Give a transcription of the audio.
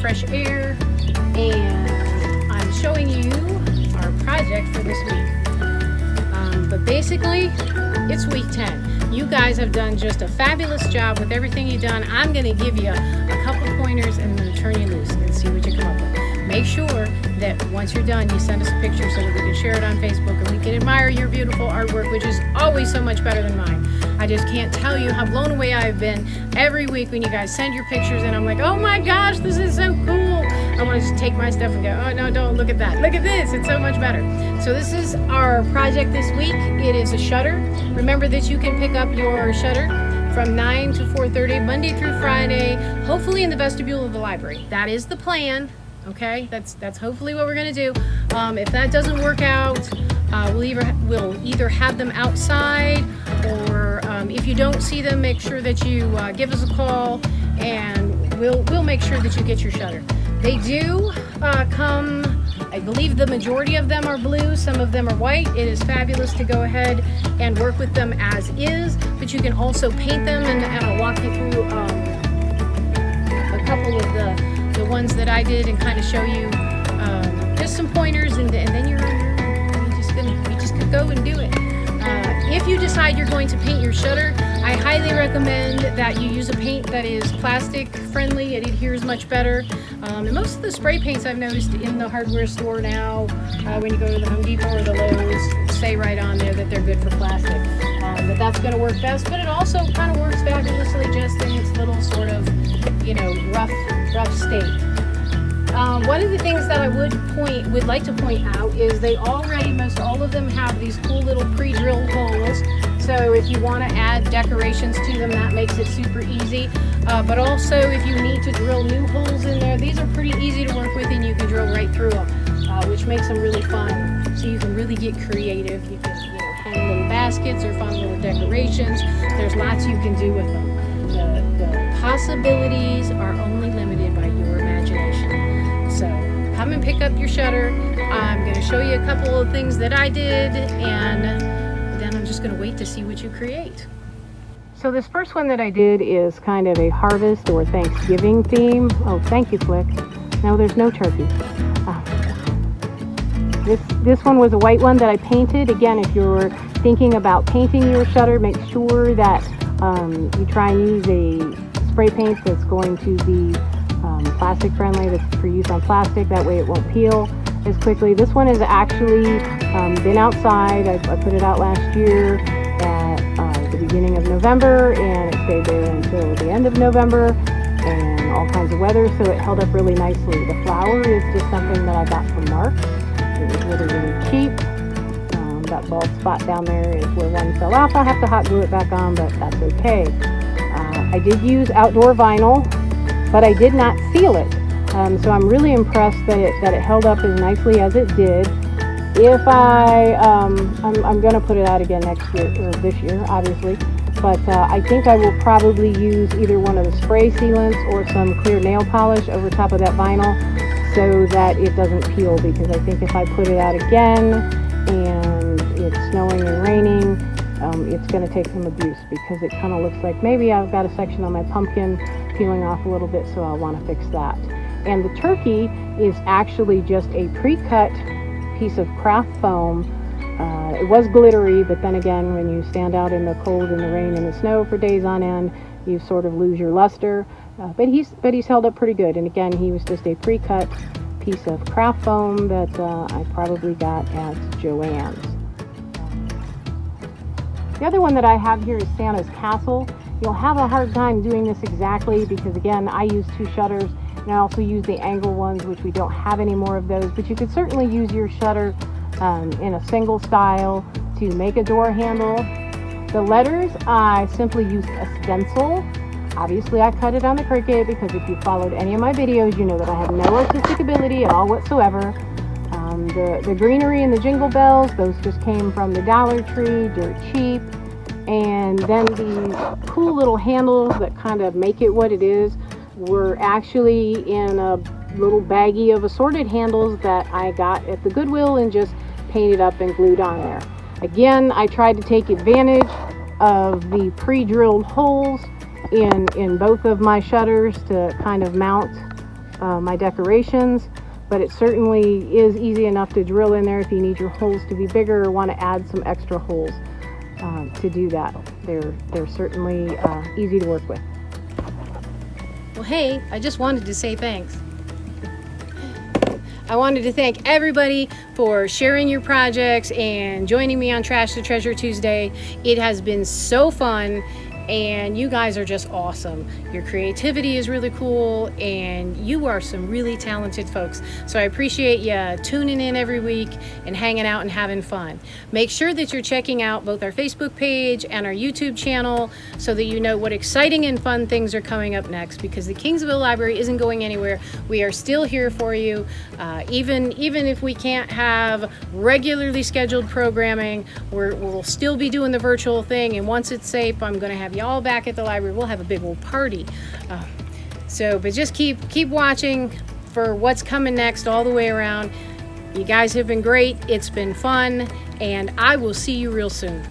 fresh air, and I'm showing you our project for this week. But basically, it's week 10. You guys have done just a fabulous job with everything you've done. I'm going to give you a couple pointers and I'm going to turn you loose and see what you come up with. Make sure that once you're done, you send us a picture so that we can share it on Facebook and we can admire your beautiful artwork, which is always so much better than mine. I just can't tell you how blown away I've been every week when you guys send your pictures and I'm like, oh my gosh, this is so cool. I want to just take my stuff and go, oh no, don't look at that. Look at this, it's so much better. So this is our project this week. It is a shutter. Remember that you can pick up your shutter from 9 to 4:30, Monday through Friday, hopefully in the vestibule of the library. That is the plan. Okay, that's hopefully what we're gonna do. If that doesn't work out, we'll either have them outside, or if you don't see them, make sure that you give us a call, and we'll make sure that you get your shutter. They do come. I believe the majority of them are blue. Some of them are white. It is fabulous to go ahead and work with them as is, but you can also paint them, and I'll walk you through a couple of the ones that I did and kind of show you just some pointers, and then you just could go and do it. If you decide you're going to paint your shutter, I highly recommend that you use a paint that is plastic friendly. It adheres much better. And most of the spray paints I've noticed in the hardware store now, when you go to the Home Depot or the Lowe's, say right on there that they're good for plastic. But that's going to work best, but it also kind of works fabulously just in its little sort of, rough state. One of the things that I would like to point out is they already, most all of them have these cool little pre-drilled holes. So if you want to add decorations to them, that makes it super easy. But also if you need to drill new holes in there, these are pretty easy to work with and you can drill right through them, which makes them really fun. So you can really get creative. You can hang little baskets or fun little decorations. There's lots you can do with them. The possibilities are only limited by your imagination. So come and pick up your shutter. I'm going to show you a couple of things that I did, and then I'm just going to wait to see what you create. So this first one that I did is kind of a harvest or Thanksgiving theme. Oh, thank you, Flick. No, there's no turkey. This one was a white one that I painted. Again, if you're thinking about painting your shutter, make sure that you try and use a spray paint that's going to be plastic friendly, that's for use on plastic. That way it won't peel as quickly. This one has actually been outside. I put it out last year at the beginning of November, and it stayed there until the end of November, and all kinds of weather, so it held up really nicely. The flower is just something that I got from Mark. It was really, really cheap. That bald spot down there is where one fell off. I'll have to hot glue it back on, but that's okay. I did use outdoor vinyl, but I did not seal it. So I'm really impressed that it held up as nicely as it did. If I'm going to put it out again next year, or this year, obviously. But I think I will probably use either one of the spray sealants or some clear nail polish over top of that vinyl so that it doesn't peel, because I think if I put it out again and it's snowing and raining, it's going to take some abuse, because it kind of looks like maybe I've got a section on my pumpkin peeling off a little bit, so I'll want to fix that. And the turkey is actually just a pre-cut piece of craft foam. It was glittery, but then again, when you stand out in the cold and the rain and the snow for days on end, you sort of lose your luster. But he's held up pretty good. And again, he was just a pre-cut piece of craft foam that I probably got at Joann's. The other one that I have here is Santa's Castle. You'll have a hard time doing this exactly because, again, I use two shutters, and I also use the angle ones, which we don't have any more of those, but you could certainly use your shutter in a single style to make a door handle. The letters, I simply used a stencil. Obviously, I cut it on the Cricut because if you followed any of my videos, you know that I have no artistic ability at all whatsoever. The greenery and the jingle bells, those just came from the Dollar Tree, dirt cheap. And then the cool little handles that kind of make it what it is were actually in a little baggie of assorted handles that I got at the Goodwill and just painted up and glued on there. Again, I tried to take advantage of the pre-drilled holes in both of my shutters to kind of mount my decorations, but it certainly is easy enough to drill in there if you need your holes to be bigger or want to add some extra holes to do that. They're certainly easy to work with. Well, hey, I just wanted to say thanks. I wanted to thank everybody for sharing your projects and joining me on Trash to Treasure Tuesday. It has been so fun, and you guys are just awesome. Your creativity is really cool, and you are some really talented folks. So I appreciate you tuning in every week and hanging out and having fun. Make sure that you're checking out both our Facebook page and our YouTube channel so that you know what exciting and fun things are coming up next, because the Kingsville Library isn't going anywhere. We are still here for you. Even if we can't have regularly scheduled programming, we'll still be doing the virtual thing, and once it's safe, I'm going to have y'all back at the library. We'll have a big old party. But just keep watching for what's coming next all the way around. You guys have been great. It's been fun, and I will see you real soon.